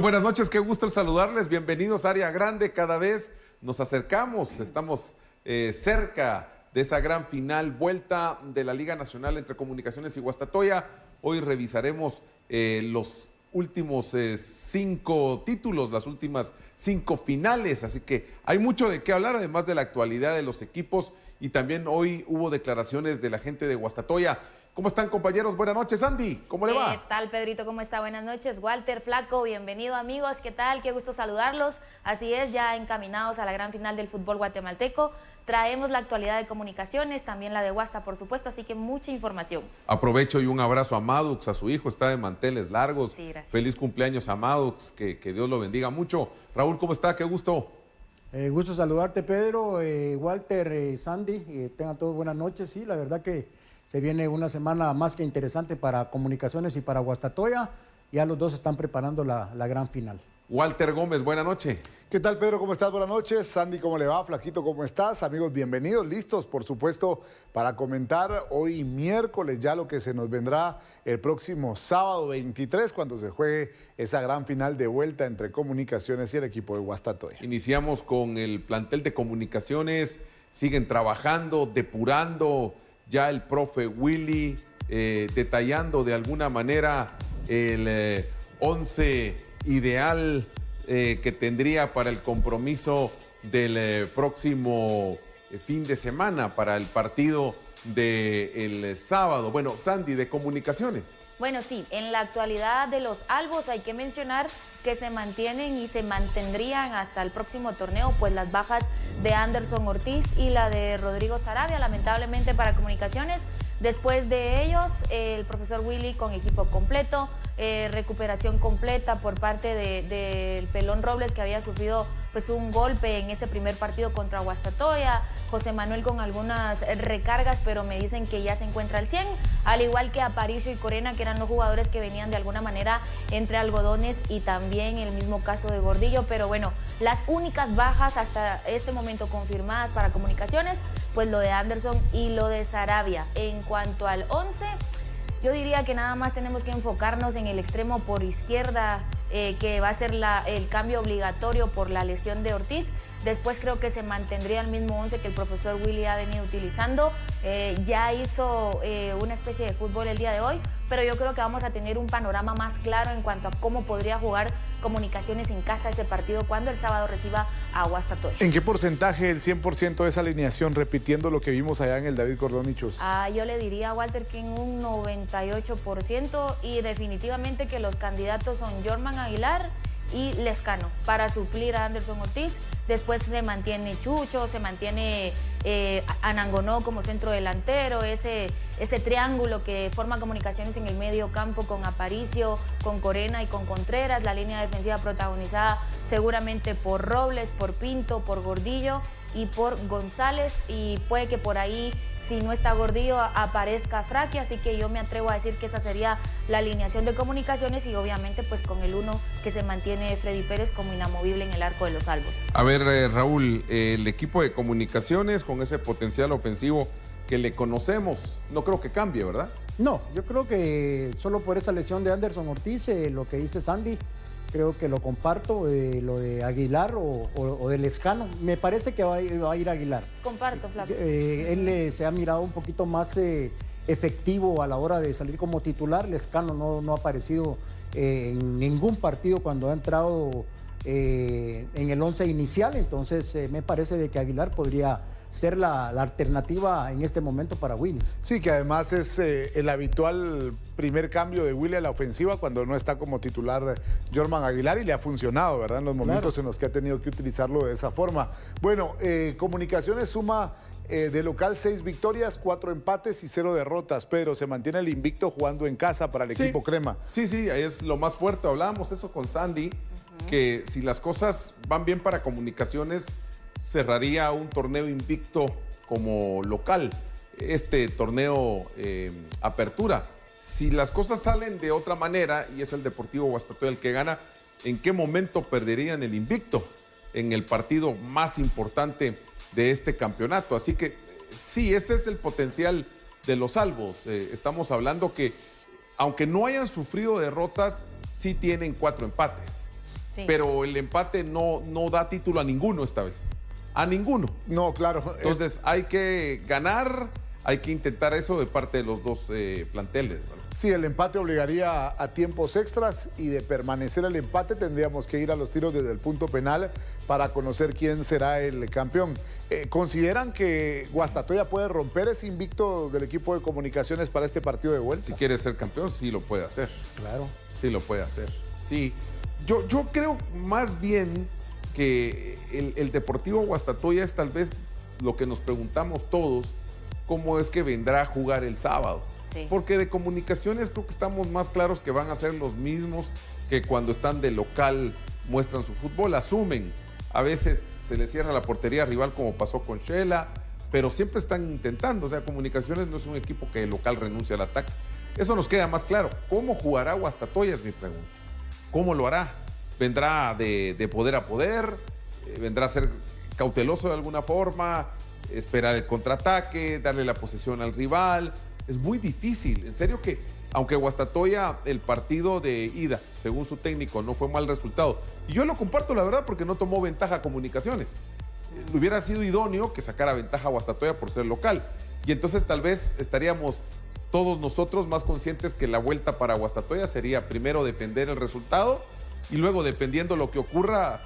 buenas noches, qué gusto saludarles. Bienvenidos a Área Grande. Cada vez nos acercamos, estamos cerca de esa gran final, vuelta de la Liga Nacional entre Comunicaciones y Guastatoya. Hoy revisaremos los últimos 5 títulos, las últimas 5 finales, así que hay mucho de qué hablar, además de la actualidad de los equipos, y también hoy hubo declaraciones de la gente de Guastatoya. ¿Cómo están, compañeros? Buenas noches, Andy. ¿Cómo le va? ¿Qué tal, Pedrito? ¿Cómo está? Buenas noches. Walter, Flaco, bienvenido, amigos. ¿Qué tal? Qué gusto saludarlos. Así es, ya encaminados a la gran final del fútbol guatemalteco. Traemos la actualidad de Comunicaciones, también la de Guasta, por supuesto, así que mucha información. Aprovecho y un abrazo a Madux, a su hijo, está de manteles largos. Sí, gracias. Feliz cumpleaños a Madux, que Dios lo bendiga mucho. Raúl, ¿cómo está? Qué gusto. Gusto saludarte, Pedro, Walter, Sandy, tengan todos buenas noches. Sí, la verdad que se viene una semana más que interesante para Comunicaciones y para Guastatoya. Ya los dos están preparando la gran final. Walter Gómez, buena noche. ¿Qué tal, Pedro? ¿Cómo estás? Buenas noches. Sandy, ¿cómo le va? Flaquito, ¿cómo estás? Amigos, bienvenidos, listos, por supuesto, para comentar hoy miércoles ya lo que se nos vendrá el próximo sábado 23, cuando se juegue esa gran final de vuelta entre Comunicaciones y el equipo de Guastatoya. Iniciamos con el plantel de Comunicaciones, siguen trabajando, depurando, ya el profe Willy detallando de alguna manera el 11 ideal que tendría para el compromiso del próximo fin de semana, para el partido del sábado. Bueno, Sandy, de Comunicaciones. Bueno, sí, en la actualidad de los albos hay que mencionar que se mantienen y se mantendrían hasta el próximo torneo, pues las bajas de Anderson Ortiz y la de Rodrigo Saravia, lamentablemente para Comunicaciones. Después de ellos, el profesor Willy con equipo completo, recuperación completa por parte del Pelón Robles, que había sufrido pues un golpe en ese primer partido contra Guastatoya. José Manuel con algunas recargas, pero me dicen que ya se encuentra al 100, al igual que Aparicio y Corena, que eran los jugadores que venían de alguna manera entre algodones, y también el mismo caso de Gordillo. Pero bueno, las únicas bajas hasta este momento confirmadas para Comunicaciones, pues lo de Anderson y lo de Saravia. En cuanto al 11, yo diría que nada más tenemos que enfocarnos en el extremo por izquierda, que va a ser el cambio obligatorio por la lesión de Ortiz. Después creo que se mantendría el mismo 11 que el profesor Willy ha venido utilizando. Ya hizo una especie de fútbol el día de hoy, pero yo creo que vamos a tener un panorama más claro en cuanto a cómo podría jugar Comunicaciones en casa ese partido cuando el sábado reciba a Guastatoya. ¿En qué porcentaje el 100% de esa alineación, repitiendo lo que vimos allá en el David Cordón y Chus? Yo le diría a Walter que en un 98%, y definitivamente que los candidatos son Jorman Aguilar y Lescano para suplir a Anderson Ortiz. Después se mantiene Chucho, se mantiene Anangonó como centro delantero, ese triángulo que forma Comunicaciones en el medio campo con Aparicio, con Corena y con Contreras, la línea defensiva protagonizada seguramente por Robles, por Pinto, por Gordillo y por González, y puede que por ahí, si no está Gordillo, aparezca Fraqui, así que yo me atrevo a decir que esa sería la alineación de Comunicaciones, y obviamente pues con el 1 que se mantiene Freddy Pérez como inamovible en el arco de los albos. A ver, Raúl, el equipo de Comunicaciones con ese potencial ofensivo que le conocemos, no creo que cambie, ¿verdad? No, yo creo que solo por esa lesión de Anderson Ortiz, lo que dice Sandy, creo que lo comparto, lo de Aguilar o de Lescano. Me parece que va a ir Aguilar. Comparto, Flaco. Él se ha mirado un poquito más efectivo a la hora de salir como titular. Lescano no ha aparecido en ningún partido cuando ha entrado en el 11 inicial, entonces me parece de que Aguilar podría ser la alternativa en este momento para Willy. Sí, que además es el habitual primer cambio de Willy a la ofensiva cuando no está como titular Jorman Aguilar, y le ha funcionado, ¿verdad? En los momentos en los que ha tenido que utilizarlo de esa forma. Bueno, Comunicaciones suma de local 6 victorias, 4 empates y 0 derrotas. Pedro, se mantiene el invicto jugando en casa para el equipo crema. Sí, es lo más fuerte. Hablábamos eso con Sandy, que si las cosas van bien para Comunicaciones, cerraría un torneo invicto como local, este torneo apertura. Si las cosas salen de otra manera y es el Deportivo Guastatoya el que gana, ¿en qué momento perderían el invicto? En el partido más importante de este campeonato. Así que sí, ese es el potencial de los albos. Estamos hablando que, aunque no hayan sufrido derrotas, sí tienen 4 empates. Sí. pero el empate no da título a ninguno esta vez. A ninguno. No, claro. Entonces hay que ganar, hay que intentar eso de parte de los dos planteles, ¿verdad? Sí, el empate obligaría a tiempos extras y de permanecer el empate tendríamos que ir a los tiros desde el punto penal para conocer quién será el campeón. ¿Consideran que Guastatoya puede romper ese invicto del equipo de Comunicaciones para este partido de vuelta? Si quiere ser campeón, sí lo puede hacer. Claro. Sí lo puede hacer. Sí. Yo creo más bien que el Deportivo Guastatoya es tal vez lo que nos preguntamos todos, cómo es que vendrá a jugar el sábado. Sí. Porque de Comunicaciones creo que estamos más claros que van a ser los mismos que cuando están de local muestran su fútbol, asumen. A veces se les cierra la portería rival como pasó con Shela, pero siempre están intentando. O sea, Comunicaciones no es un equipo que de local renuncia al ataque. Eso nos queda más claro. ¿Cómo jugará Guastatoya? Es mi pregunta. ¿Cómo lo hará? ¿Vendrá de poder a poder? ¿Vendrá a ser cauteloso de alguna forma? ¿Esperar el contraataque? ¿Darle la posesión al rival? Es muy difícil. En serio que, aunque Guastatoya, el partido de ida, según su técnico, no fue mal resultado. Y yo lo comparto, la verdad, porque no tomó ventaja a Comunicaciones. Hubiera sido idóneo que sacara ventaja a Guastatoya por ser local. Y entonces tal vez estaríamos todos nosotros más conscientes que la vuelta para Guastatoya sería primero defender el resultado y luego, dependiendo lo que ocurra,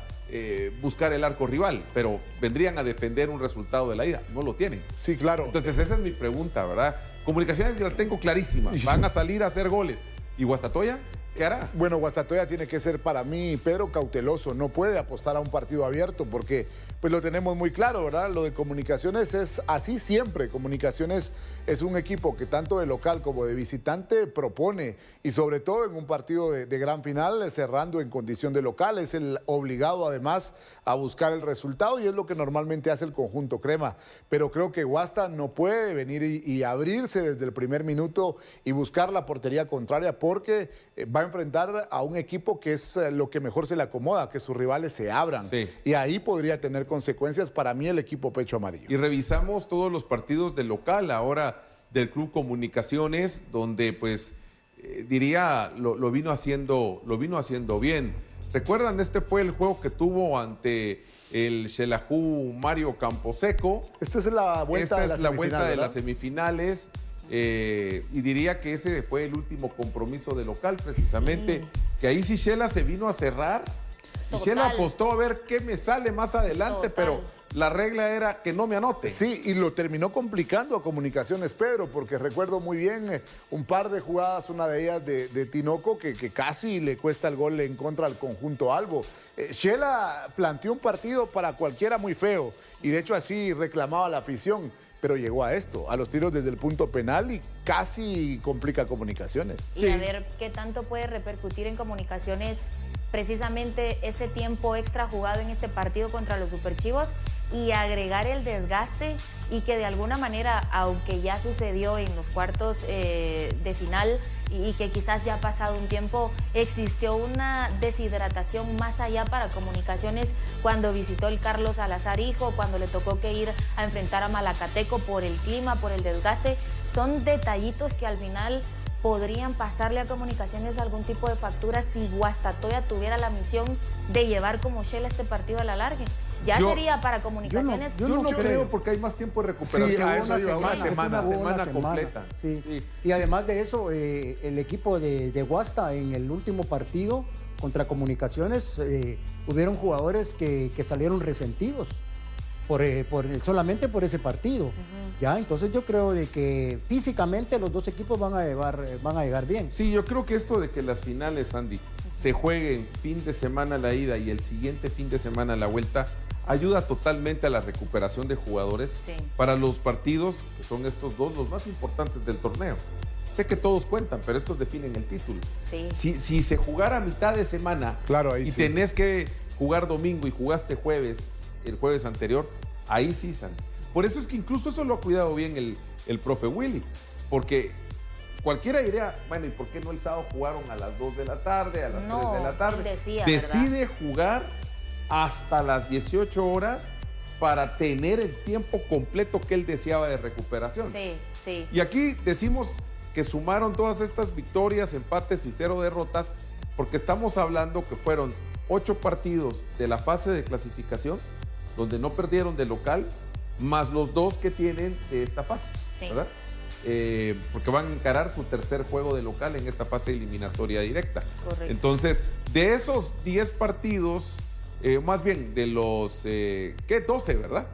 buscar el arco rival. Pero vendrían a defender un resultado de la ida. No lo tienen. Sí, claro. Entonces esa es mi pregunta, ¿verdad? Comunicaciones la tengo clarísima. Van a salir a hacer goles. ¿Y Guastatoya? ¿Qué hará? Bueno, Guastatoya tiene que ser para mí, Pedro, cauteloso. No puede apostar a un partido abierto porque pues lo tenemos muy claro, ¿verdad? Lo de Comunicaciones es así siempre. Comunicaciones es un equipo que tanto de local como de visitante propone y sobre todo en un partido de gran final, cerrando en condición de local. Es el obligado además a buscar el resultado y es lo que normalmente hace el conjunto crema. Pero creo que Guasta no puede venir y abrirse desde el primer minuto y buscar la portería contraria porque va a enfrentar a un equipo que es lo que mejor se le acomoda, que sus rivales se abran. Sí. Y ahí podría tener consecuencias para mí el equipo pecho amarillo. Y revisamos todos los partidos del local, ahora del Club Comunicaciones, donde pues diría lo vino haciendo bien. ¿Recuerdan? Este fue el juego que tuvo ante el Xelajú Mario Camposeco. Esta es la vuelta de las semifinales. Y diría que ese fue el último compromiso de local, precisamente, sí. Que ahí sí Shela se vino a cerrar. Y Shela apostó a ver qué me sale más adelante, pero la regla era que no me anote. Sí, y lo terminó complicando a Comunicaciones, Pedro, porque recuerdo muy bien un par de jugadas, una de ellas de Tinoco, que casi le cuesta el gol en contra al conjunto albo. Shela planteó un partido para cualquiera muy feo, y de hecho así reclamaba la afición. Pero llegó a esto, a los tiros desde el punto penal y casi complica Comunicaciones. Y sí, a ver qué tanto puede repercutir en Comunicaciones precisamente ese tiempo extra jugado en este partido contra los Superchivos y agregar el desgaste y que de alguna manera, aunque ya sucedió en los cuartos de final y que quizás ya ha pasado un tiempo, existió una deshidratación más allá para Comunicaciones cuando visitó el Carlos Salazar Hijo, cuando le tocó que ir a enfrentar a Malacateco por el clima, por el desgaste. Son detallitos que al final podrían pasarle a Comunicaciones algún tipo de factura si Guastatoya tuviera la misión de llevar como Shela este partido a la larga. Ya sería para Comunicaciones. Yo no creo porque hay más tiempo de recuperación. Sí, una semana completa. completa. Sí. Sí. Y además de eso, el equipo de Guasta en el último partido contra Comunicaciones, hubieron jugadores que salieron resentidos. Solamente por ese partido. Ya, entonces yo creo de que físicamente los dos equipos van a llegar bien. Sí, yo creo que esto de que las finales, Andy, se jueguen fin de semana la ida y el siguiente fin de semana la vuelta, ayuda totalmente a la recuperación de jugadores para los partidos, que son estos dos los más importantes del torneo. Sé que todos cuentan, pero estos definen el título. Sí. Si se jugara a mitad de semana, claro, ahí tenés que jugar domingo y jugaste el jueves anterior, ahí sí, Sandy. Por eso es que incluso eso lo ha cuidado bien el profe Willy, porque cualquiera diría, bueno, ¿y por qué no el sábado jugaron a las 2 de la tarde, a las 3 de la tarde? Decide jugar hasta las 18 horas para tener el tiempo completo que él deseaba de recuperación. Sí. Y aquí decimos que sumaron todas estas victorias, empates y 0 derrotas, porque estamos hablando que fueron 8 partidos de la fase de clasificación, donde no perdieron de local, más los 2 que tienen de esta fase, Sí. ¿verdad? Porque van a encarar su tercer juego de local en esta fase eliminatoria directa. Correcto. Entonces, de esos 10 partidos, más bien de los, ¿qué? 12, ¿verdad?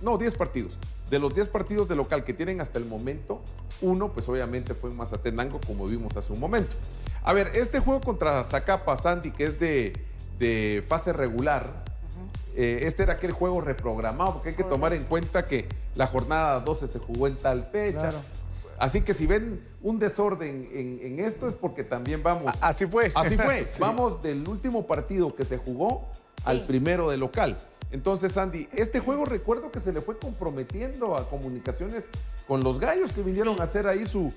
No, 10 partidos. De los 10 partidos de local que tienen hasta el momento, uno, pues obviamente fue en Mazatenango, como vimos hace un momento. A ver, este juego contra Zacapa, Sandy, que es de fase regular, este era aquel juego reprogramado, porque hay que tomar en cuenta que la jornada 12 se jugó en tal fecha. Claro. Así que si ven un desorden en esto es porque también vamos... Así fue. Así fue. Sí. Vamos del último partido que se jugó al Sí. primero de local. Entonces, Andy, este juego recuerdo que se le fue comprometiendo a Comunicaciones con los Gallos que vinieron Sí. a hacer ahí su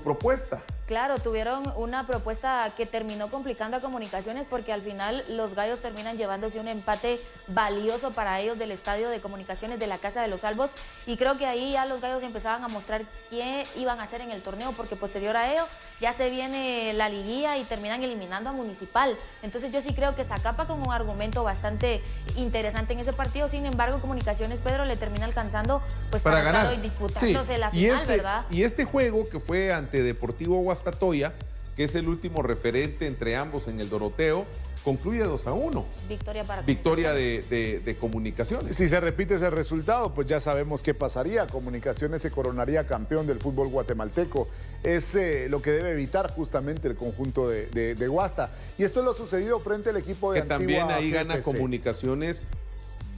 propuesta. Claro, tuvieron una propuesta que terminó complicando a Comunicaciones porque al final los Gallos terminan llevándose un empate valioso para ellos del Estadio de Comunicaciones de la Casa de los Albos, y creo que ahí ya los Gallos empezaban a mostrar qué iban a hacer en el torneo, porque posterior a ello ya se viene la liguilla y terminan eliminando a Municipal. Entonces yo sí creo que Zacapa con un argumento bastante interesante en ese partido. Sin embargo, Comunicaciones, Pedro, le termina alcanzando pues para estar hoy disputándose Sí. la final, ¿verdad? Y este juego que fue ante Deportivo Guastatoya, que es el último referente entre ambos en el Doroteo, concluye 2-1. Victoria para Victoria Comunicaciones. de Comunicaciones. Si se repite ese resultado, pues ya sabemos qué pasaría. Comunicaciones se coronaría campeón del fútbol guatemalteco. Es lo que debe evitar justamente el conjunto de Guasta. Y esto es lo sucedido frente al equipo de Que Antigua también ahí gana GPC. Comunicaciones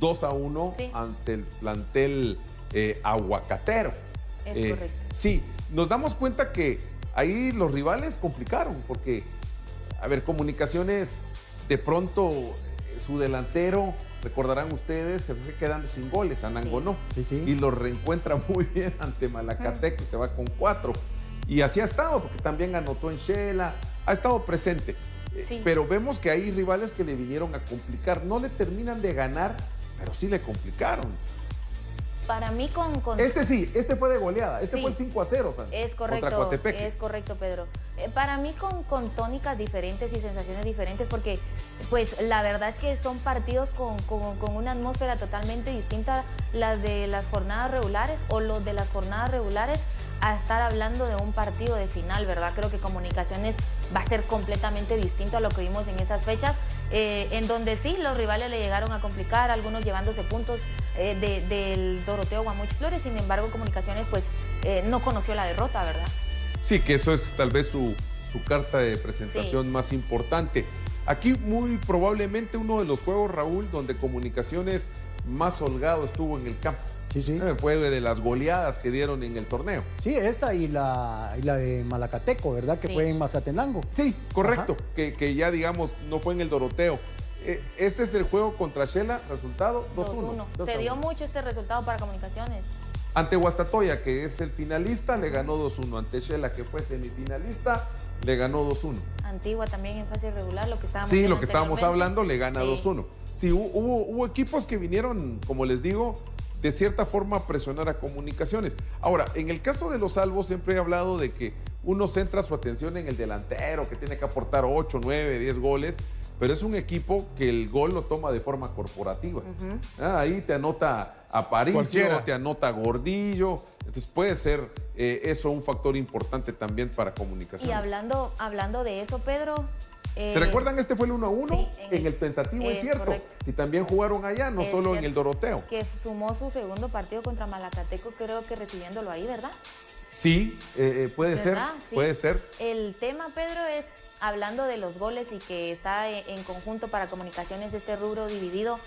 2-1 Sí. ante el plantel aguacatero. Es correcto. Sí, nos damos cuenta que ahí los rivales complicaron, porque, a ver, Comunicaciones, de pronto su delantero, recordarán ustedes, se fue quedando sin goles, Anangonó. Sí, sí. Y lo reencuentra muy bien ante Malacateco y se va con 4. Y así ha estado, porque también anotó en Shela, ha estado presente. Sí. Pero vemos que hay rivales que le vinieron a complicar. No le terminan de ganar, pero sí le complicaron. Para mí con Este fue de goleada. Este Sí. fue el 5-0, Sandy, es contra correcto, Coatepeque. es correcto, Pedro. Para mí con tónicas diferentes y sensaciones diferentes, porque pues la verdad es que son partidos con una atmósfera totalmente distinta, las de las jornadas regulares o los de las jornadas regulares, a estar hablando de un partido de final, ¿verdad? Creo que Comunicaciones va a ser completamente distinto a lo que vimos en esas fechas, en donde sí, los rivales le llegaron a complicar, algunos llevándose puntos del Doroteo Guamuch Flores. Sin embargo, Comunicaciones pues no conoció la derrota, ¿verdad? Sí, que eso es tal vez su carta de presentación más importante. Aquí muy probablemente uno de los juegos, Raúl, donde Comunicaciones más holgado estuvo en el campo. Sí, sí. Fue de las goleadas que dieron en el torneo. Sí, esta y la de Malacateco, ¿verdad? Que Sí. fue en Mazatenango. Sí, correcto, que ya digamos no fue en el Doroteo. Este es el juego contra Shela, resultado 2-1. 2-1. Se dio mucho este resultado para Comunicaciones. Ante Guastatoya, que es el finalista, le ganó 2-1. Ante Shela, que fue semifinalista, le ganó 2-1. Antigua también en fase irregular, lo que estábamos Sí, viendo lo que estábamos anteriormente. hablando, le gana Sí. 2-1. Sí, hubo equipos que vinieron, como les digo, de cierta forma a presionar a Comunicaciones. Ahora, en el caso de los Albos, siempre he hablado de que uno centra su atención en el delantero, que tiene que aportar 8, 9, 10 goles, pero es un equipo que el gol lo toma de forma corporativa. Ahí te anota Aparicio, Cualquiera. te anota Gordillo, entonces puede ser eso un factor importante también para Y Comunicaciones. hablando de eso, Pedro. ¿Se recuerdan? Este fue el 1-1 sí, en el Pensativo, es cierto. correcto. Si también jugaron allá, no Es solo en cierto. el Doroteo. Que sumó su segundo partido contra Malacateco, creo que recibiéndolo ahí, ¿verdad? Sí, puede ser, ¿Verdad? Sí. puede ser. El tema, Pedro, es hablando de los goles y que está en conjunto para Comunicaciones este rubro dividido.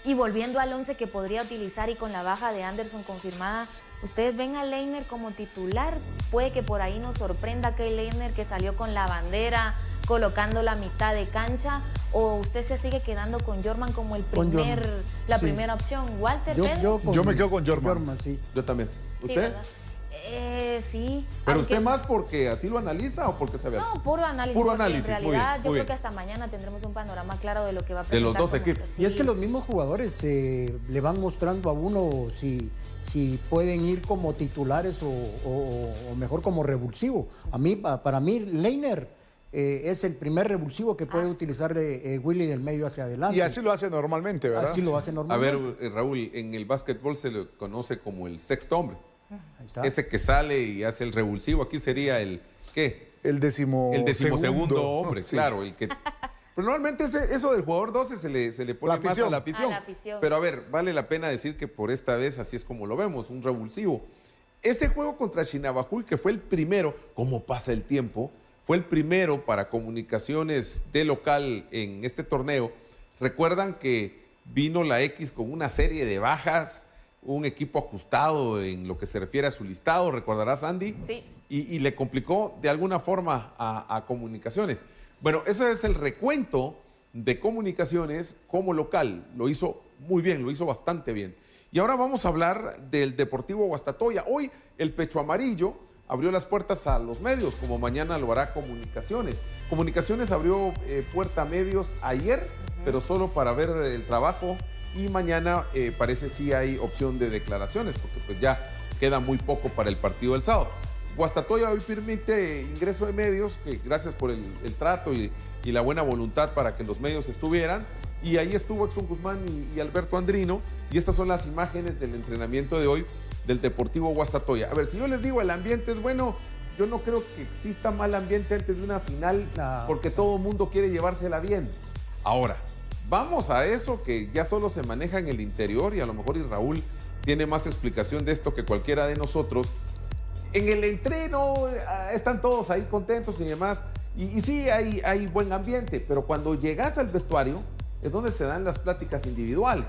Y volviendo al 11 que podría utilizar y con la baja de Anderson confirmada, ¿ustedes ven a Leiner como titular? Puede que por ahí nos sorprenda que Leiner, que salió con la bandera, colocando la mitad de cancha, o usted se sigue quedando con Jorman como Con Jorman, la sí. primera opción. Walter, Pedro. Yo me quedo con Jorman. Sí. Yo también. Sí, ¿Usted? ¿verdad? Sí. ¿Pero aunque- usted más porque así lo analiza o porque sabe? No, puro análisis. Puro porque análisis, en muy realidad bien, yo muy creo bien. que hasta mañana tendremos un panorama claro de lo que va a De presentar. los dos como- equipos. sí. Y es que los mismos jugadores le van mostrando a uno si pueden ir como titulares o mejor como revulsivo. Para mí, Leiner es el primer revulsivo que puede utilizar Willy del medio hacia adelante. Y así lo hace normalmente, ¿verdad? Así lo hace normalmente. A ver, Raúl, en el básquetbol se le conoce como el sexto hombre. Ahí está. Ese que sale y hace el revulsivo, aquí sería el, ¿qué? El decimosegundo hombre, sí. claro. El que, pero normalmente eso del jugador 12 se le pone más a la afición. Pero a ver, vale la pena decir que por esta vez así es como lo vemos, un revulsivo. Ese juego contra Chinabajul, que fue el primero, como pasa el tiempo, fue el primero para Comunicaciones de local en este torneo. Recuerdan que vino la X con una serie de bajas, un equipo ajustado en lo que se refiere a su listado, ¿recordarás, Andy? Sí. Y le complicó de alguna forma a Comunicaciones. Bueno, eso es el recuento de Comunicaciones como local. Lo hizo muy bien, lo hizo bastante bien. Y ahora vamos a hablar del Deportivo Guastatoya. Hoy el Pecho Amarillo abrió las puertas a los medios, como mañana lo hará Comunicaciones. Comunicaciones abrió puerta a medios ayer, pero solo para ver el trabajo, y mañana parece sí hay opción de declaraciones, porque pues ya queda muy poco para el partido del sábado. Guastatoya hoy permite ingreso de medios, que gracias por el trato y la buena voluntad para que los medios estuvieran. Y ahí estuvo Exxon Guzmán y Alberto Andrino, y estas son las imágenes del entrenamiento de hoy del Deportivo Guastatoya. A ver, si yo les digo el ambiente es bueno, yo no creo que exista mal ambiente antes de una final, porque todo el mundo quiere llevársela bien. Ahora, vamos a eso que ya solo se maneja en el interior, y a lo mejor y Raúl tiene más explicación de esto que cualquiera de nosotros. En el entreno están todos ahí contentos y demás, y sí hay buen ambiente, pero cuando llegas al vestuario es donde se dan las pláticas individuales.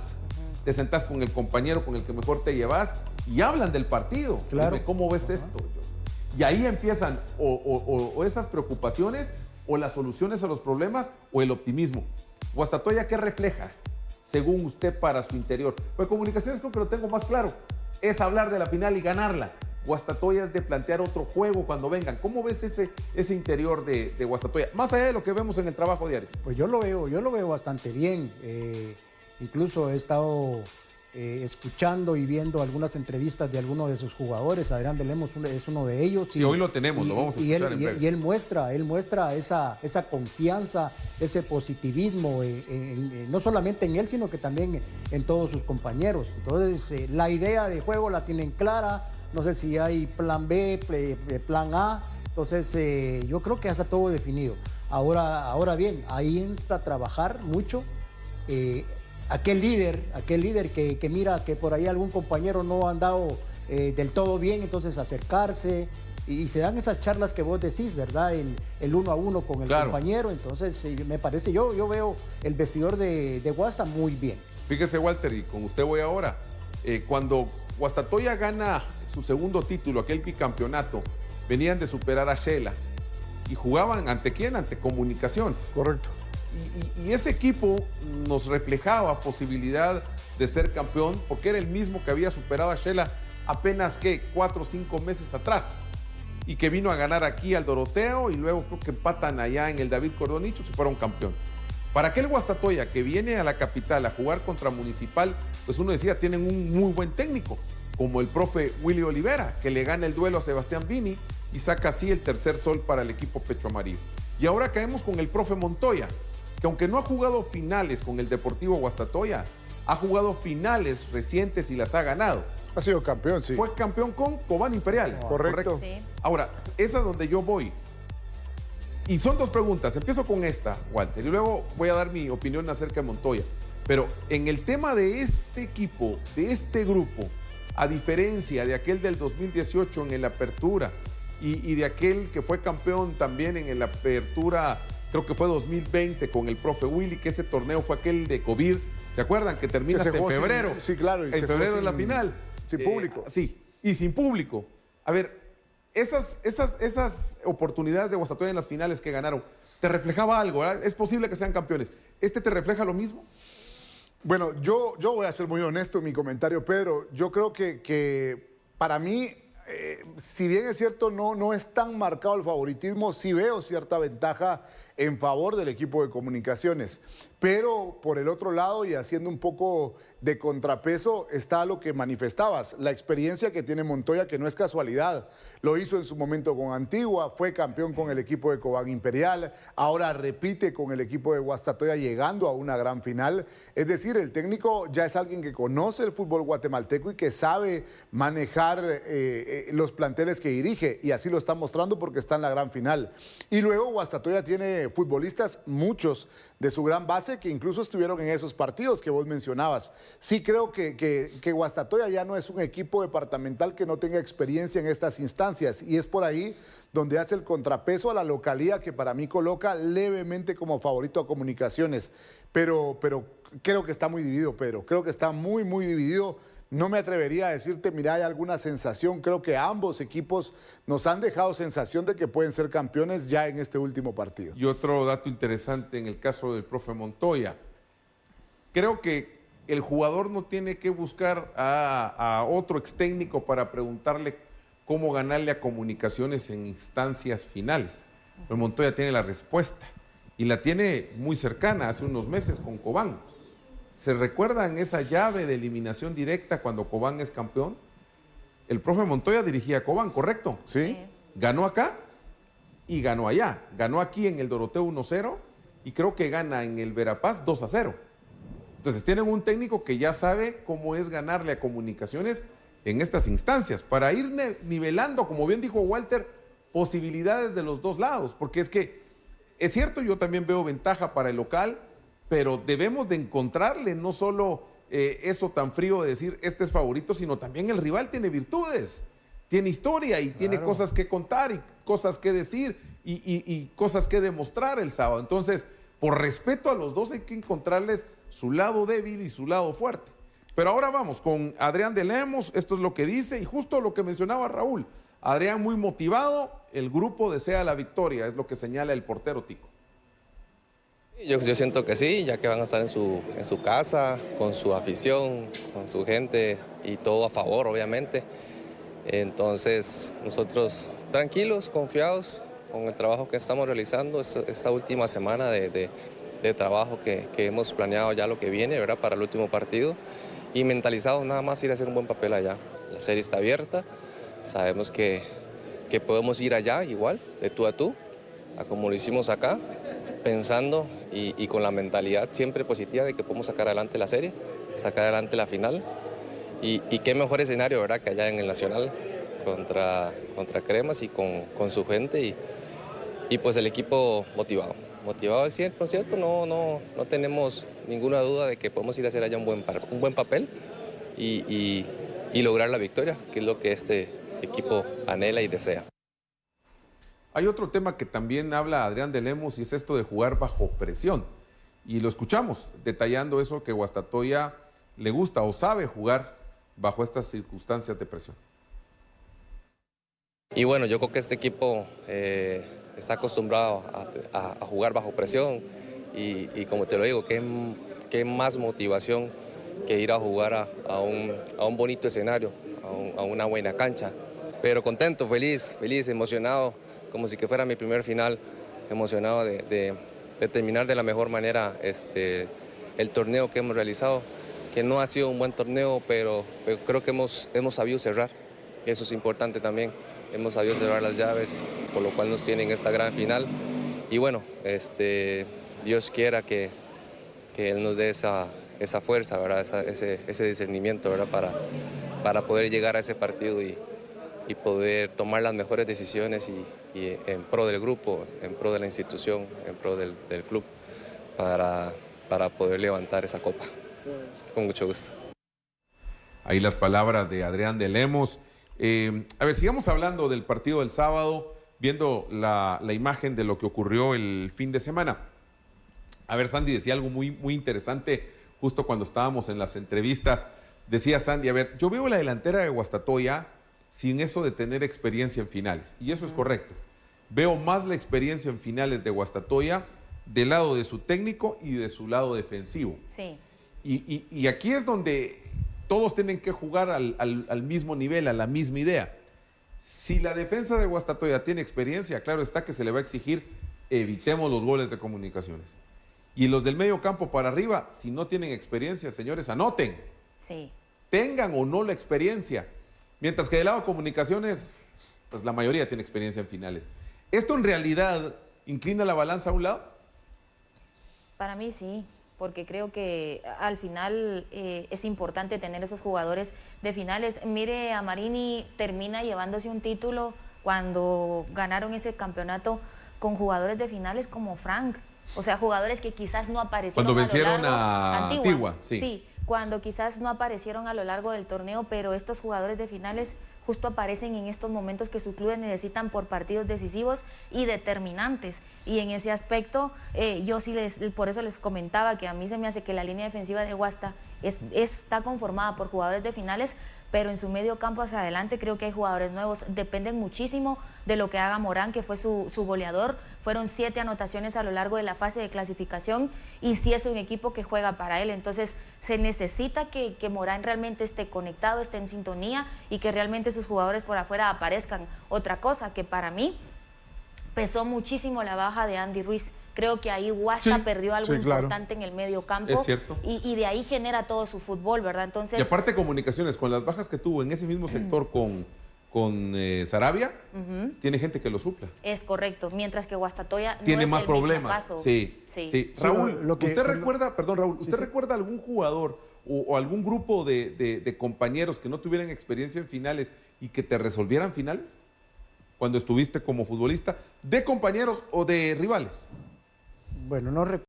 Te sentás con el compañero con el que mejor te llevas y hablan del partido. Claro. Dime, ¿cómo ves esto? Y ahí empiezan o esas preocupaciones, o las soluciones a los problemas, o el optimismo. Guastatoya, ¿qué refleja, según usted, para su interior? Pues Comunicaciones creo que lo tengo más claro. Es hablar de la final y ganarla. Guastatoya es de plantear otro juego cuando vengan. ¿Cómo ves ese interior de Guastatoya? Más allá de lo que vemos en el trabajo diario. Pues yo lo veo bastante bien. Incluso he estado escuchando y viendo algunas entrevistas de algunos de sus jugadores. Adrián de Lemos es uno de ellos. Sí, hoy lo tenemos, lo vamos a escuchar en breve. Y él muestra esa confianza, ese positivismo, no solamente en él, sino que también en todos sus compañeros. Entonces, la idea de juego la tienen clara. No sé si hay plan B, plan A. Entonces, yo creo que ya está todo definido. Ahora bien, ahí entra a trabajar mucho aquel líder que mira que por ahí algún compañero no ha andado del todo bien, entonces acercarse, y se dan esas charlas que vos decís, ¿verdad? El uno a uno con el compañero. Entonces, me parece, yo veo el vestidor de Guasta muy bien. Fíjese, Walter, y con usted voy ahora. Cuando Guastatoya gana su segundo título, aquel bicampeonato, venían de superar a Shela y jugaban ¿ante quién? Ante Comunicaciones. Correcto. Y ese equipo nos reflejaba posibilidad de ser campeón, porque era el mismo que había superado a Shela apenas, ¿qué? 4 o 5 meses atrás, y que vino a ganar aquí al Doroteo, y luego creo que empatan allá en el David Cordonicho, se fueron campeones. Para aquel Guastatoya que viene a la capital a jugar contra Municipal, pues uno decía, tienen un muy buen técnico, como el profe Willy Olivera, que le gana el duelo a Sebastián Vini y saca así el tercer sol para el equipo Pecho Amarillo. Y ahora caemos con el profe Montoya, que aunque no ha jugado finales con el Deportivo Guastatoya, ha jugado finales recientes y las ha ganado. Ha sido campeón, sí. Fue campeón con Cobán Imperial. Correcto. Sí. Ahora, esa es donde yo voy. Y son dos preguntas. Empiezo con esta, Walter, y luego voy a dar mi opinión acerca de Montoya. Pero en el tema de este equipo, de este grupo, a diferencia de aquel del 2018 en el Apertura y de aquel que fue campeón también en el Apertura, creo que fue 2020 con el profe Willy, que ese torneo fue aquel de COVID. ¿Se acuerdan? Que termina hasta en febrero. Sí, claro. En febrero es la final. Sin público. Sí, y sin público. A ver, esas oportunidades de Guastatoya en las finales que ganaron, ¿te reflejaba algo? ¿Verdad? Es posible que sean campeones. ¿Este te refleja lo mismo? Bueno, yo voy a ser muy honesto en mi comentario, Pedro. Yo creo que para mí si bien es cierto, no es tan marcado el favoritismo, sí veo cierta ventaja en favor del equipo de Comunicaciones. Pero por el otro lado, y haciendo un poco de contrapeso, está lo que manifestabas, la experiencia que tiene Montoya, que no es casualidad. Lo hizo en su momento con Antigua, fue campeón con el equipo de Cobán Imperial, ahora repite con el equipo de Guastatoya llegando a una gran final. Es decir, el técnico ya es alguien que conoce el fútbol guatemalteco y que sabe manejar los planteles que dirige, y así lo está mostrando porque está en la gran final. Y luego Guastatoya tiene futbolistas, muchos de su gran base, que incluso estuvieron en esos partidos que vos mencionabas. Sí creo que Guastatoya ya no es un equipo departamental que no tenga experiencia en estas instancias, y es por ahí donde hace el contrapeso a la localía, que para mí coloca levemente como favorito a Comunicaciones. Pero creo que está muy dividido, Pedro. Creo que está muy, muy dividido. No me atrevería a decirte, mira, hay alguna sensación. Creo que ambos equipos nos han dejado sensación de que pueden ser campeones ya en este último partido. Y otro dato interesante en el caso del profe Montoya. Creo que el jugador no tiene que buscar a otro ex técnico para preguntarle cómo ganarle a Comunicaciones en instancias finales. Pero Montoya tiene la respuesta y la tiene muy cercana, hace unos meses con Cobán. ¿Se recuerdan esa llave de eliminación directa cuando Cobán es campeón? El profe Montoya dirigía a Cobán, ¿correcto? Sí. Ganó acá y ganó allá. Ganó aquí en el Doroteo 1-0 y creo que gana en el Verapaz 2-0. Entonces tienen un técnico que ya sabe cómo es ganarle a Comunicaciones en estas instancias, para ir nivelando, como bien dijo Walter, posibilidades de los dos lados, porque es que, es cierto, yo también veo ventaja para el local, pero debemos de encontrarle no solo eso tan frío de decir este es favorito, sino también el rival tiene virtudes, tiene historia y tiene cosas que contar y cosas que decir y cosas que demostrar el sábado. Entonces, por respeto a los dos hay que encontrarles su lado débil y su lado fuerte. Pero ahora vamos con Adrián de Lemos, esto es lo que dice y justo lo que mencionaba Raúl. Adrián muy motivado, el grupo desea la victoria, es lo que señala el portero Tico. Yo siento que sí, ya que van a estar en su casa, con su afición, con su gente y todo a favor, obviamente. Entonces, nosotros tranquilos, confiados con el trabajo que estamos realizando esta última semana de trabajo que hemos planeado ya lo que viene, ¿verdad? Para el último partido. Y mentalizados nada más ir a hacer un buen papel allá. La serie está abierta, sabemos que podemos ir allá igual, de tú a tú, a como lo hicimos acá, pensando y con la mentalidad siempre positiva de que podemos sacar adelante la serie, sacar adelante la final. Y qué mejor escenario, ¿verdad?, que allá en el Nacional contra Cremas y con su gente y pues el equipo motivado al 100%, no tenemos ninguna duda de que podemos ir a hacer allá un buen papel y lograr la victoria, que es lo que este equipo anhela y desea. Hay otro tema que también habla Adrián de Lemos y es esto de jugar bajo presión. Y lo escuchamos detallando eso, que Guastatoya le gusta o sabe jugar bajo estas circunstancias de presión. Y bueno, yo creo que este equipo está acostumbrado a jugar bajo presión y como te lo digo, qué más motivación que ir a jugar a un bonito escenario, a una buena cancha. Pero contento, feliz, emocionado, como si que fuera mi primer final, emocionado de terminar de la mejor manera el torneo que hemos realizado, que no ha sido un buen torneo, pero creo que hemos sabido cerrar, eso es importante también. Hemos sabido cerrar las llaves, por lo cual nos tienen esta gran final. Y bueno, Dios quiera que Él nos dé esa fuerza, ¿verdad? Ese discernimiento, ¿verdad? Para poder llegar a ese partido y poder tomar las mejores decisiones y en pro del grupo, en pro de la institución, en pro del club, para poder levantar esa copa. Con mucho gusto. Ahí las palabras de Adrián de Lemos. A ver, sigamos hablando del partido del sábado, viendo la imagen de lo que ocurrió el fin de semana. A ver, Sandy decía algo muy, muy interesante justo cuando estábamos en las entrevistas. Decía Sandy, a ver, yo veo la delantera de Guastatoya sin eso de tener experiencia en finales, y eso es correcto. Veo más la experiencia en finales de Guastatoya del lado de su técnico y de su lado defensivo. Sí. Y aquí es donde todos tienen que jugar al mismo nivel, a la misma idea. Si la defensa de Guastatoya tiene experiencia, claro está que se le va a exigir evitemos los goles de Comunicaciones. Y los del medio campo para arriba, si no tienen experiencia, señores, anoten. Sí. Tengan o no la experiencia. Mientras que del lado de Comunicaciones, pues la mayoría tiene experiencia en finales. ¿Esto en realidad inclina la balanza a un lado? Para mí sí, porque creo que al final es importante tener esos jugadores de finales. Mire, a Marini termina llevándose un título cuando ganaron ese campeonato con jugadores de finales como Frank. O sea, jugadores que quizás no aparecieron cuando vencieron a Antigua. Sí, cuando quizás no aparecieron a lo largo del torneo, pero estos jugadores de finales justo aparecen en estos momentos que sus clubes necesitan por partidos decisivos y determinantes. Y en ese aspecto, yo sí por eso les comentaba que a mí se me hace que la línea defensiva de Guasta está conformada por jugadores de finales, pero en su medio campo hacia adelante creo que hay jugadores nuevos. Dependen muchísimo de lo que haga Morán, que fue su goleador. Fueron 7 anotaciones a lo largo de la fase de clasificación y sí es un equipo que juega para él. Entonces se necesita que Morán realmente esté conectado, esté en sintonía y que realmente sus jugadores por afuera aparezcan. Otra cosa que para mí pesó muchísimo la baja de Andy Ruiz. Creo que ahí Guasta perdió algo importante en el medio campo. Es cierto. Y de ahí genera todo su fútbol, ¿verdad? Entonces, y aparte Comunicaciones, con las bajas que tuvo en ese mismo sector con Sarabia, tiene gente que lo supla. Es correcto, mientras que Guastatoya tiene no más es el problemas. mismo caso. Sí. Raúl, ¿usted recuerda, perdón Raúl, ¿usted recuerda algún jugador o algún grupo de compañeros que no tuvieran experiencia en finales y que te resolvieran finales? Cuando estuviste como futbolista, ¿de compañeros o de rivales? Bueno, no recuerdo.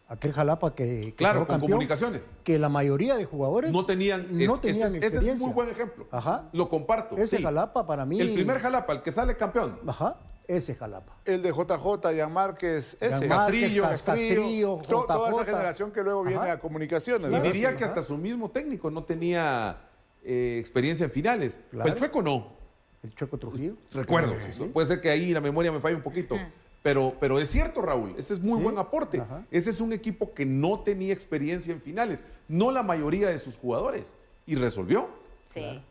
Aquel Jalapa que claro, quedó con campeón, Comunicaciones. que la mayoría de jugadores no tenían experiencia. Ese es un muy buen ejemplo. Ajá. Lo comparto. Ese Jalapa para mí. El primer Jalapa, el que sale campeón. Ajá. Ese Jalapa. El de JJ, Jan Márquez, ese. Castrillo, toda esa generación que luego viene a Comunicaciones. Y diría que hasta su mismo técnico no tenía experiencia en finales. Claro. El Chueco no. El Chueco Trujillo. Recuerdo. ¿Sí? Puede ser que ahí la memoria me falle un poquito. Pero es cierto, Raúl, ese es muy buen aporte. Ese es un equipo que no tenía experiencia en finales, no la mayoría de sus jugadores, y resolvió. Sí. Claro.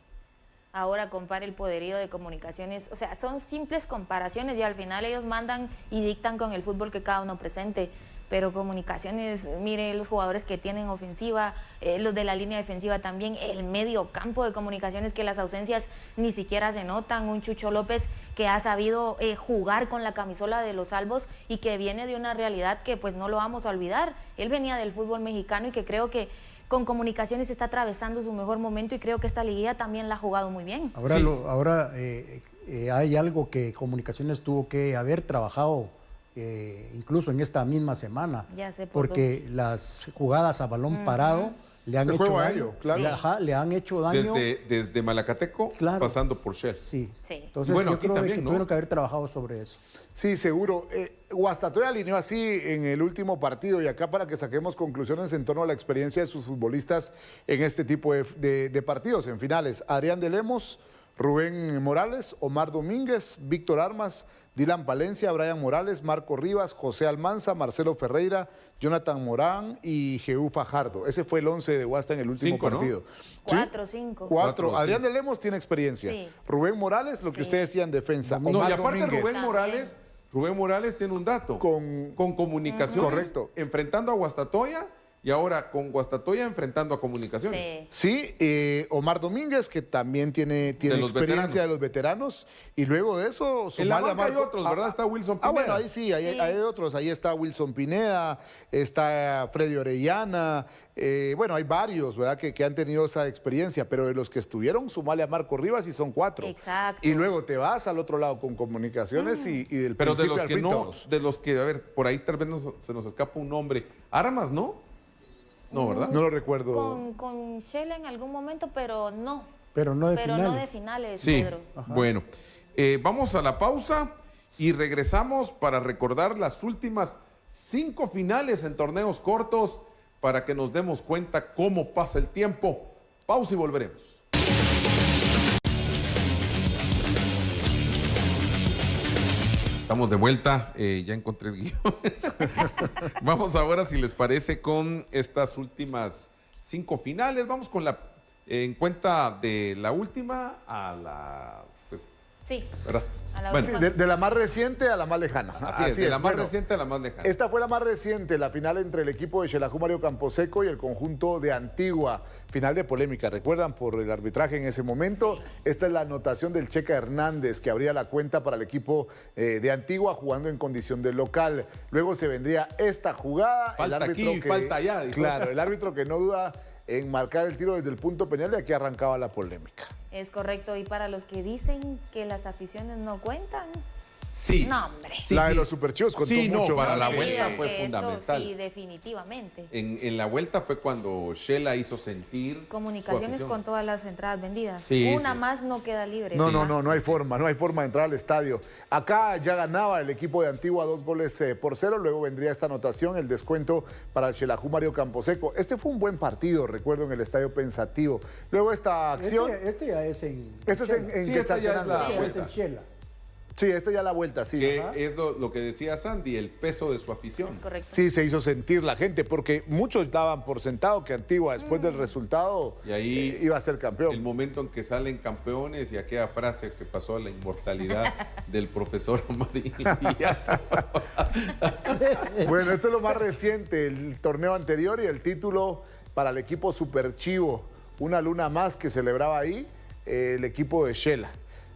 Ahora compara el poderío de Comunicaciones, o sea, son simples comparaciones y al final ellos mandan y dictan con el fútbol que cada uno presente. Pero Comunicaciones, mire los jugadores que tienen ofensiva, los de la línea defensiva también, el medio campo de Comunicaciones, que las ausencias ni siquiera se notan, un Chucho López que ha sabido jugar con la camisola de los Albos y que viene de una realidad que pues no lo vamos a olvidar. Él venía del fútbol mexicano y que creo que con Comunicaciones está atravesando su mejor momento y creo que esta liguilla también la ha jugado muy bien. Ahora, hay algo que Comunicaciones tuvo que haber trabajado incluso en esta misma semana, porque las jugadas a balón parado le han hecho daño, le han hecho daño desde Malacateco pasando por Shell. Sí. Entonces bueno, yo creo también, que tuvieron que haber trabajado sobre eso. Sí, seguro. Guastatoya alineó así en el último partido y acá para que saquemos conclusiones en torno a la experiencia de sus futbolistas en este tipo de partidos, en finales. Adrián de Lemos, Rubén Morales, Omar Domínguez, Víctor Armas, Dylan Palencia, Brian Morales, Marco Rivas, José Almanza, Marcelo Ferreira, Jonathan Morán y Jeú Fajardo. Ese fue el 11 de Guasta en el último partido. ¿No? ¿Sí? 4-5. 4. Adrián de Lemos tiene experiencia. Sí. Rubén Morales, lo que usted decía en defensa. Omar y aparte Domínguez. Rubén Morales tiene un dato. Con Comunicaciones, correcto, enfrentando a Guastatoya. Y ahora con Guastatoya enfrentando a Comunicaciones. Sí, Omar Domínguez, que también tiene experiencia de los veteranos. Y luego de eso... En la banca hay otros, ¿verdad? Está Wilson Pineda. Bueno, ahí sí, hay otros. Ahí está Wilson Pineda, está Freddy Orellana. Bueno, hay varios, ¿verdad? Que han tenido esa experiencia. Pero de los que estuvieron, sumale a Marco Rivas y son 4. Exacto. Y luego te vas al otro lado con Comunicaciones y del pero principio de los al que fin no, todos. de los que, a ver, por ahí tal vez se nos escapa un nombre. Armas, ¿no? No, ¿verdad? No lo recuerdo. Con Shell en algún momento, pero no. Pero no de finales, sí. Pedro. Bueno, vamos a la pausa y regresamos para recordar las últimas 5 finales en torneos cortos para que nos demos cuenta cómo pasa el tiempo. Pausa y volveremos. Estamos de vuelta, ya encontré el guión. Vamos ahora, si les parece, con estas últimas 5 finales. Vamos con la en cuenta de la última a la, pues, Sí, ¿verdad? a la Bueno, última. De la más reciente a la más lejana. así es, de la más Bueno, reciente a la más lejana. esta fue la más reciente, la final entre el equipo de Xelajú Mario Camposeco y el conjunto de Antigua. Final de polémica, ¿recuerdan? Por el arbitraje en ese momento. Sí. Esta es la anotación del Checa Hernández, que abría la cuenta para el equipo de Antigua jugando en condición de local. Luego se vendría esta jugada. Falta aquí, falta allá, dijo. Claro, el árbitro que no duda en marcar el tiro desde el punto penal y aquí arrancaba la polémica. Es correcto. Y para los que dicen que las aficiones no cuentan, Sí. no, hombre. Sí, la de sí. los superchivos contó Sí, no, mucho. para la me vuelta digan fue que esto fundamental. sí, definitivamente. En la vuelta fue cuando Shela hizo sentir Comunicaciones su afición. con todas las entradas vendidas. Sí, Una sí. más no queda libre. No, ¿sí? no hay forma, no hay forma de entrar al estadio. Acá ya ganaba el equipo de Antigua 2-0, luego vendría esta anotación, el descuento para el Xelajú Mario Camposeco. Este fue un buen partido, recuerdo, en el Estadio Pensativo. Luego esta acción... Este ya es en Esto es en Sí, esta ya es la Sí, vuelta. es en Shela. Sí, esto ya la vuelta, sí. Que Ajá. es lo que decía Sandy, el peso de su afición. Es correcto. Sí, se hizo sentir la gente, porque muchos daban por sentado que Antigua, después del resultado, Y ahí iba a ser El campeón. momento en que salen campeones y aquella frase que pasó a la inmortalidad del profesor Marín. Bueno, esto es lo más reciente, el torneo anterior y el título para el equipo Super Chivo. Una luna más que celebraba ahí el equipo de Shela.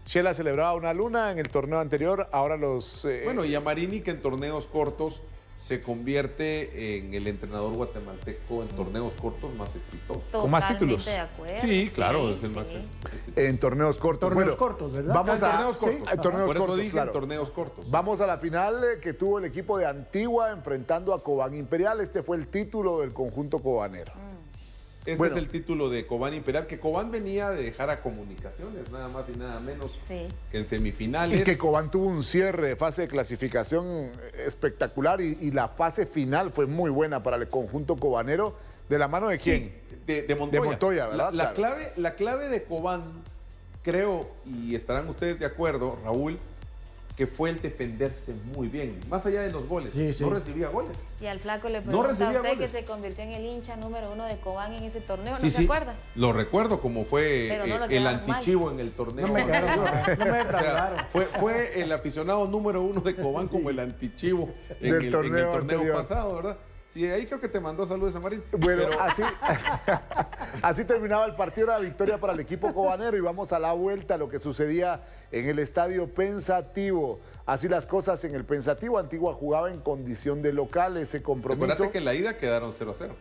Shela celebraba una luna en el torneo anterior, ahora los... Bueno, y a Marini, que en torneos cortos se convierte en el entrenador guatemalteco en torneos cortos más exitoso. Con más Totalmente títulos. de acuerdo. Sí, claro, es el sí. más exitoso. en torneos cortos. Torneos Bueno, cortos, ¿verdad? Vamos a torneos cortos. sí, torneos Por eso cortos, dije claro. en torneos cortos. Vamos a la final que tuvo el equipo de Antigua enfrentando a Cobán Imperial. Este fue el título del conjunto cobanero. Este Bueno. es el título de Cobán Imperial, que Cobán venía de dejar a Comunicaciones, nada más y nada menos Sí. que en semifinales. Y que Cobán tuvo un cierre de fase de clasificación espectacular y la fase final fue muy buena para el conjunto cobanero. ¿De la mano de quién? Sí, de Montoya. De Montoya, ¿verdad? La Claro. clave de Cobán, creo, y estarán ustedes de acuerdo, Raúl, que fue el defenderse muy bien. Más allá de los goles, Sí, sí. no recibía goles. Y al flaco le No pregunta a recibía usted que goles. se convirtió en el hincha número 1 de Cobán en ese torneo, ¿no Sí, se sí, acuerda? lo recuerdo como fue Pero no lo el quedaron mal. antichivo en el torneo. No me quedaron, no me O sea, defraudaron. fue el aficionado número 1 de Cobán como el antichivo en Del el torneo torneo anterior. pasado, ¿verdad? Sí, ahí creo que te mandó saludos a Marín. Bueno, Pero- así terminaba el partido, la victoria para el equipo cobanero y vamos a la vuelta a lo que sucedía en el estadio Pensativo. Así las cosas en el Pensativo. Antigua jugaba en condición de local, ese compromiso. Recuérdate que en la ida quedaron 0-0.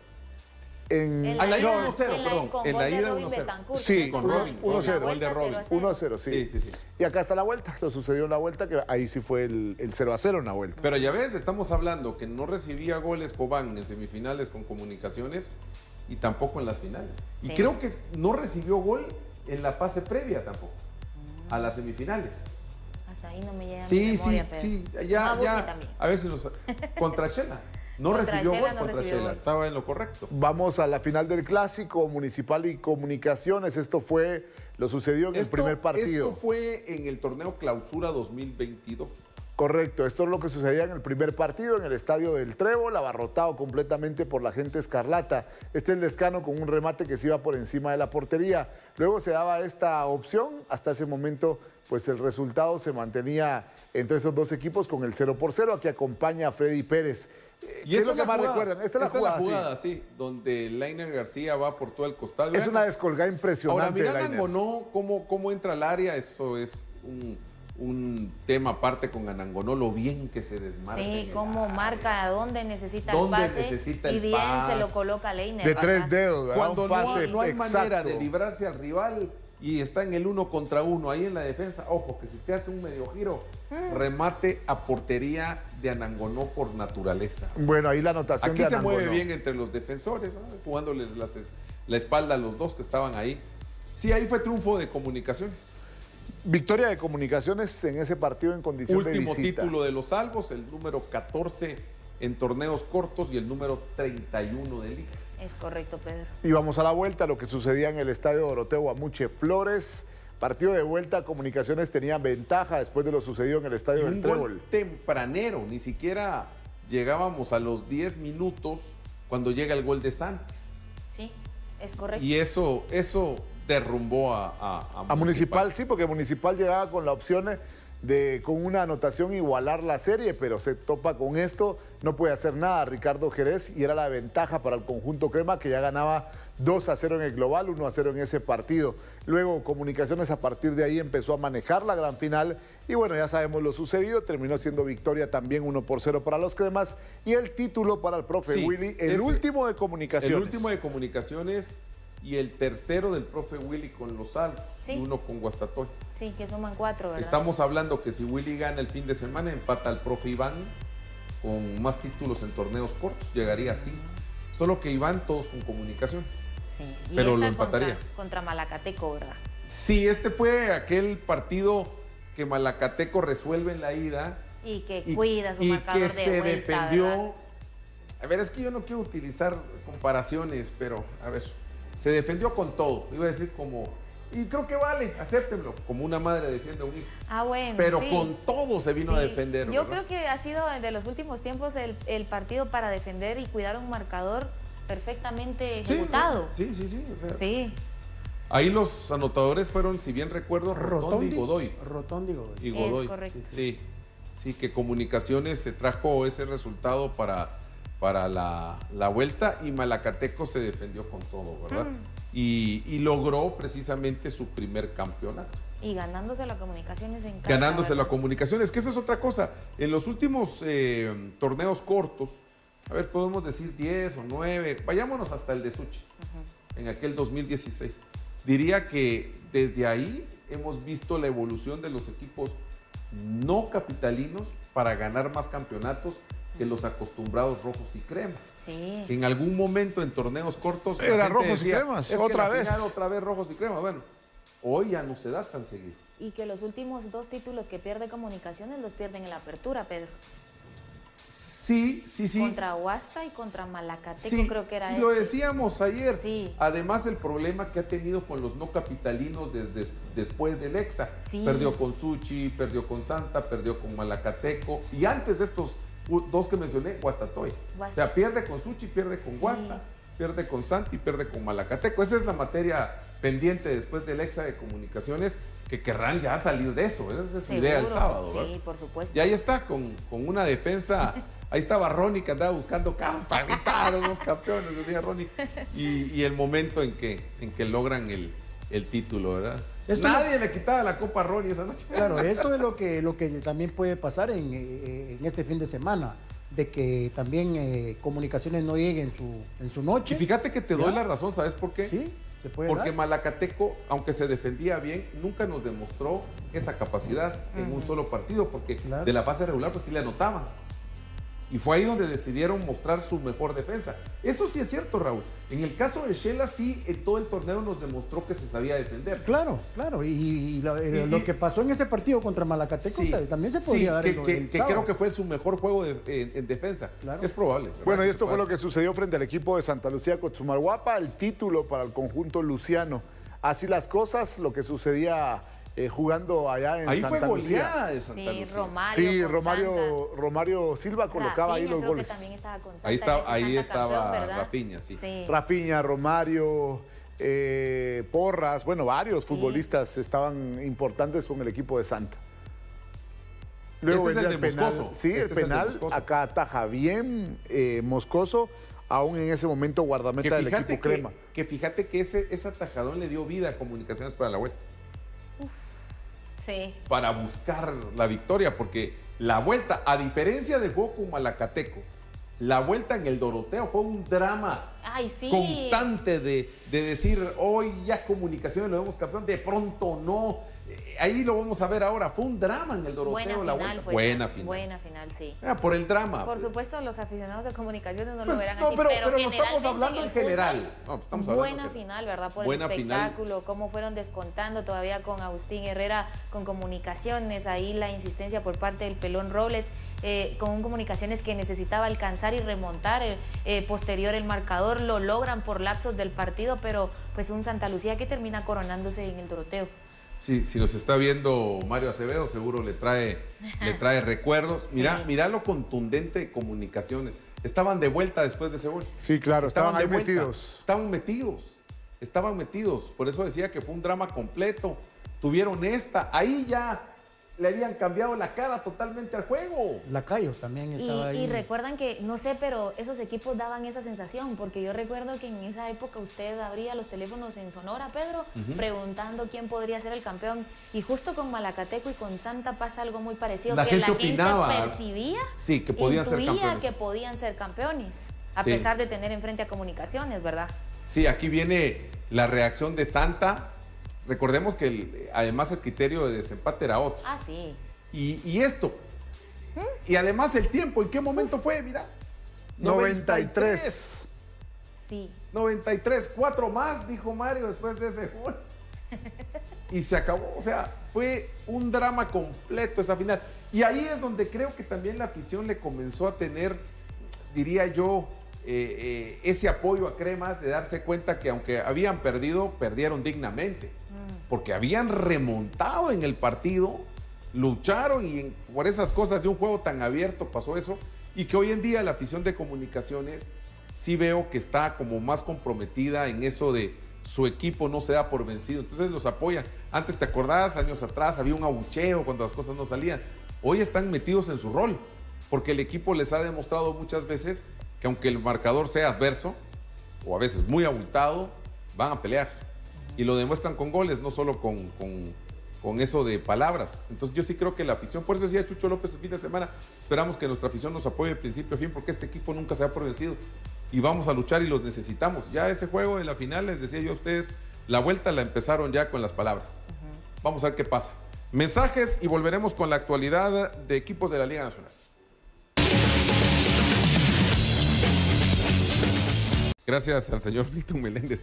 en... Ah, la ida ida, 1-0, perdón. con En gol la de ida Robin 1-0. Betancourt. Sí, con uno- Robin. 1-0. Gol de Vuelta Robin. 0-0. 1-0, sí. Sí, sí, sí. Y acá está la vuelta, lo sucedió en la vuelta, que ahí sí fue el 0-0 en la vuelta. Pero ya ves, estamos hablando que no recibía goles Cobán en semifinales con Comunicaciones y tampoco en las finales. Sí. Y creo que no recibió gol en la fase previa tampoco, a las semifinales. Hasta ahí no me llega mi Sí, sí, memoria, Pedro. sí, No ya, abuse ya. también. A ver si nos... Contra Shela. No Contra recibió Shela gol no contra recibió Shela, gol. estaba en lo correcto. Vamos a la final del Clásico Municipal y Comunicaciones. Esto lo sucedió en el primer partido. Esto fue en el torneo Clausura 2022. Correcto, esto es lo que sucedía en el primer partido en el estadio del Trébol, abarrotado completamente por la gente escarlata. Este es Lescano con un remate que se iba por encima de la portería. Luego se daba esta opción, hasta ese momento pues el resultado se mantenía entre estos dos equipos con el 0-0. Aquí acompaña a Freddy Pérez. ¿Qué es lo que más recuerdan? Esta es la jugada, sí. sí, donde Lainer García va por todo el costado. Es una descolgada impresionante. Ahora, mira de Lainer. Anangonó, cómo entra al área, eso es un tema aparte con Anangonó, lo bien que se desmarca. en Sí, el cómo área. marca, a dónde necesita el ¿Dónde pase necesita y el bien pase? se lo coloca Leiner. De ¿verdad? 3 dedos, ¿verdad? Cuando Un pase no hay manera exacto. de librarse al rival y está en el 1 contra 1 ahí en la defensa, ojo, que si te hace un medio giro, remate a portería de Anangonó por naturaleza. Bueno, ahí la anotación Aquí de se mueve Anangonó. bien entre los defensores, ¿no? Jugándoles la espalda a los dos que estaban ahí. Sí, ahí fue triunfo de Comunicaciones. Victoria de Comunicaciones en ese partido en condición de Último visita. título de los salvos, el número 14 en torneos cortos y el número 31 de liga. Es correcto, Pedro. Y vamos a la vuelta, lo que sucedía en el estadio Doroteo Guamuche Flores. Partido de vuelta, Comunicaciones tenía ventaja después de lo sucedido en el estadio del Un Trébol. gol tempranero, ni siquiera llegábamos a los 10 minutos cuando llega el gol de Santos. Sí. Es correcto. Y eso derrumbó A Municipal, sí, porque Municipal llegaba con la opción de con una anotación igualar la serie, pero se topa con esto, no puede hacer nada Ricardo Jerez y era la ventaja para el conjunto crema que ya ganaba 2-0 en el global, 1-0 en ese partido. Luego Comunicaciones a partir de ahí empezó a manejar la gran final y bueno, ya sabemos lo sucedido, terminó siendo victoria también 1-0 para los cremas y el título para el profe Willy, el último de Comunicaciones. El último de Comunicaciones y el tercero del profe Willy con los Albos, sí. Y uno con Guastatoy. Sí, que suman 4, ¿verdad? Estamos hablando que si Willy gana el fin de semana, empata al profe Iván con más títulos en torneos cortos, llegaría así. Solo que Iván todos con Comunicaciones. Sí, y pero lo empataría. Contra Malacateco, ¿verdad? Sí, este fue aquel partido que Malacateco resuelve en la ida. Y que cuida su marcador de vuelta, defendió. ¿verdad? A ver, es que yo no quiero utilizar comparaciones, pero a ver, se defendió con todo. Iba a decir como, y creo que vale, acéptenlo, como una madre defiende a un hijo. Ah, bueno, pero sí. con todo se vino a defender. Yo ¿verdad? creo que ha sido de los últimos tiempos el partido para defender y cuidar un marcador perfectamente ejecutado. Sí. O sea, sí. Ahí los anotadores fueron, si bien recuerdo, Rotondi y Godoy. Rotondi y Godoy. Y Godoy. Es correcto. Sí, que Comunicaciones se trajo ese resultado para la vuelta y Malacateco se defendió con todo, ¿verdad? Y logró precisamente su primer campeonato. Y ganándose la Comunicaciones en casa. Ganándose ¿verdad? la Comunicaciones, que eso es otra cosa. En los últimos torneos cortos, a ver, podemos decir 10 o 9, vayámonos hasta el de Suchi, en aquel 2016. Diría que desde ahí hemos visto la evolución de los equipos no capitalinos para ganar más campeonatos que los acostumbrados rojos y cremas. Sí. En algún momento en torneos cortos Era rojos y cremas, es otra que vez. otra vez rojos y cremas. Bueno, hoy ya no se da tan seguido. Y que los últimos 2 títulos que pierde Comunicaciones los pierden en la apertura, Pedro. Sí. Contra Huasta y contra Malacateco, Sí, creo que era y lo decíamos ayer. Sí. Además, el problema que ha tenido con los no capitalinos desde después del Exa. Sí. Perdió con Suchi, perdió con Santa, perdió con Malacateco. Y antes de estos 2 que mencioné, Guastatoy. O sea, pierde con Suchi, pierde con Huasta, pierde con Santa y pierde con Malacateco. Esa es la materia pendiente después del Exa de Comunicaciones, que querrán ya salir de eso. Esa es su idea el sábado. Sí, ¿verdad? por supuesto. Y ahí está, con una defensa. Ahí estaba Ronnie, que andaba buscando carros para gritar a los 2 campeones, decía Ronnie. Y el momento en que logran el título, ¿verdad? Nadie le quitaba la copa a Ronnie esa noche. Claro, esto es lo que también puede pasar en este fin de semana, de que también Comunicaciones no llegue en su noche. Y fíjate que te doy la razón, ¿sabes por qué? Sí, se puede Porque dar. Malacateco, aunque se defendía bien, nunca nos demostró esa capacidad en un solo partido, porque Claro. de la fase regular pues sí le anotaban. Y fue ahí donde decidieron mostrar su mejor defensa. Eso sí es cierto, Raúl. En el caso de Shela, sí, en todo el torneo nos demostró que se sabía defender. Claro. Y lo que pasó en ese partido contra Malacateco también se podría dar el que sábado. creo que fue su mejor juego en defensa. Claro. Es probable. ¿verdad? Bueno, y Que esto se fue pueda. lo que sucedió frente al equipo de Santa Lucía Cotzumalguapa, el título para el conjunto luciano. Así las cosas, lo que sucedía jugando allá en Ahí Santa fue Lucía. goleada de Santa Sí, Lucía. Romario. Sí, con Santa. Romario Silva colocaba ahí Rafinha los creo goles. que también estaba con Santa Ahí, en ese Santa estaba campeón, ¿verdad? Rafinha, sí. Rafinha, Romario, Porras, bueno, varios futbolistas estaban importantes con el equipo de Santa. Luego Este es venía el de penal. Moscoso. Sí, Este el es el de penal Moscoso. acá ataja bien Moscoso, aún en ese momento guardameta del equipo crema. Que fíjate que ese atajadón le dio vida a Comunicaciones para la vuelta. Sí. Para buscar la victoria, porque la vuelta, a diferencia del juego con Malacateco, la vuelta en el Doroteo fue un drama Ay, sí. constante de decir, hoy ya Comunicaciones lo vemos campeón, de pronto no. Ahí lo vamos a ver ahora. Fue un drama en el Doroteo. Buena la final vuelta. fue. Buena final. Buena final, sí. Por el drama. Por supuesto, los aficionados de Comunicaciones no Pues, lo verán no, así, pero no generalmente estamos hablando en el fútbol, general. No, estamos hablando buena en final, ¿verdad? Por buena el final. espectáculo, cómo fueron descontando todavía con Agustín Herrera, con Comunicaciones, ahí la insistencia por parte del Pelón Robles, con un Comunicaciones que necesitaba alcanzar y remontar posterior el marcador, lo logran por lapsos del partido, pero pues un Santa Lucía que termina coronándose en el Doroteo. Sí, si nos está viendo Mario Acevedo, seguro le trae recuerdos. Mira, Sí. mira lo contundente de Comunicaciones. Estaban de vuelta después de ese gol. Sí, claro, estaban de ahí vuelta. metidos. Estaban metidos. estaban metidos. Por eso decía que fue un drama completo. Tuvieron ahí ya le habían cambiado la cara totalmente al juego. Lacayo también estaba ahí. Y recuerdan que, no sé, pero esos equipos daban esa sensación, porque yo recuerdo que en esa época usted abría los teléfonos en Sonora, Pedro, preguntando quién podría ser el campeón. Y justo con Malacateco y con Santa pasa algo muy parecido, La que gente la opinaba, gente percibía, sí, que podían ser intuía campeones. que podían ser campeones, a Sí. pesar de tener enfrente a Comunicaciones, ¿verdad? Sí, aquí viene la reacción de Santa. Recordemos que además el criterio de desempate era otro. Ah, sí. Y esto. Y además el tiempo, ¿en qué momento fue? Mira. 93. Sí. 93, 4 más, dijo Mario después de ese gol. Y se acabó. O sea, fue un drama completo esa final. Y ahí es donde creo que también la afición le comenzó a tener, diría yo, ese apoyo a Cremas, de darse cuenta que aunque habían perdido, perdieron dignamente. Porque habían remontado en el partido, lucharon y por esas cosas de un juego tan abierto pasó eso. Y que hoy en día la afición de Comunicaciones sí veo que está como más comprometida en eso de su equipo no se da por vencido. Entonces los apoyan. Antes, ¿te acordás? Años atrás había un abucheo cuando las cosas no salían. Hoy están metidos en su rol, porque el equipo les ha demostrado muchas veces que aunque el marcador sea adverso, o a veces muy abultado, van a pelear. Y lo demuestran con goles, no solo con eso de palabras. Entonces yo sí creo que la afición, por eso decía Chucho López el fin de semana, esperamos que nuestra afición nos apoye de principio a fin, porque este equipo nunca se da por vencido. Y vamos a luchar y los necesitamos. Ya ese juego de la final, les decía yo a ustedes, la vuelta la empezaron ya con las palabras. Vamos a ver qué pasa. Mensajes y volveremos con la actualidad de equipos de la Liga Nacional. Gracias al señor Milton Meléndez.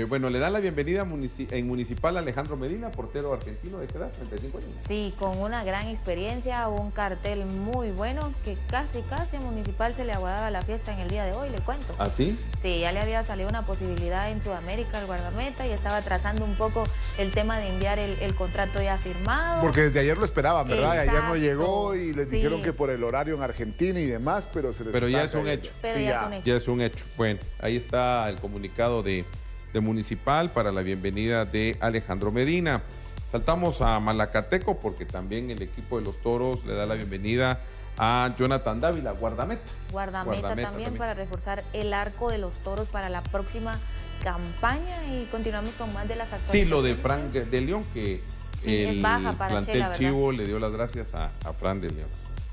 Bueno, le dan la bienvenida en Municipal a Alejandro Medina, portero argentino de qué edad, 35 años. Sí, con una gran experiencia, un cartel muy bueno, que casi a Municipal se le aguardaba la fiesta en el día de hoy, le cuento. ¿Ah, sí? Sí, ya le había salido una posibilidad en Sudamérica al guardameta y estaba trazando un poco el tema de enviar el contrato ya firmado. Porque desde ayer lo esperaban, ¿verdad? Exacto, Ayer no llegó y les sí. dijeron que por el horario en Argentina y demás, pero se les Pero está ya es un cayendo. hecho. Pero Sí, ya es un hecho. Ya es un hecho. Bueno, ahí está el comunicado de Municipal para la bienvenida de Alejandro Medina. Saltamos a Malacateco porque también el equipo de los Toros le da la bienvenida a Jonathan Dávila, guardameta. Guardameta también para reforzar el arco de los Toros para la próxima campaña y continuamos con más de las Sí, actualizaciones. lo de Frank de León, que Sí, es el baja para plantel Shela, ¿verdad? Chivo le dio las gracias a Frank de León.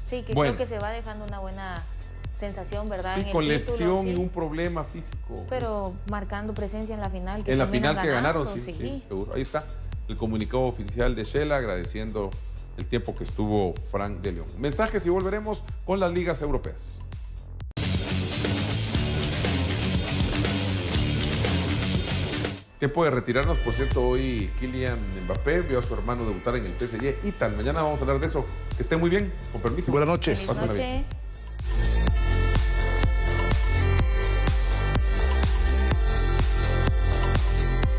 Sí, que Bueno. creo que se va dejando una buena sensación, ¿verdad? Sí, en el con título, lesión sí. y un problema físico. Pero marcando presencia en la final. Que En la también final han que ganado, ganaron, sí, seguro. Ahí está el comunicado oficial de Shela agradeciendo el tiempo que estuvo Frank de León. Mensajes y volveremos con las ligas europeas. Tiempo de retirarnos, por cierto, hoy Kylian Mbappé vio a su hermano debutar en el PSG y tal. Mañana vamos a hablar de eso. Que esté muy bien, con permiso. Buenas noches. Feliz Pásenla bien. noche.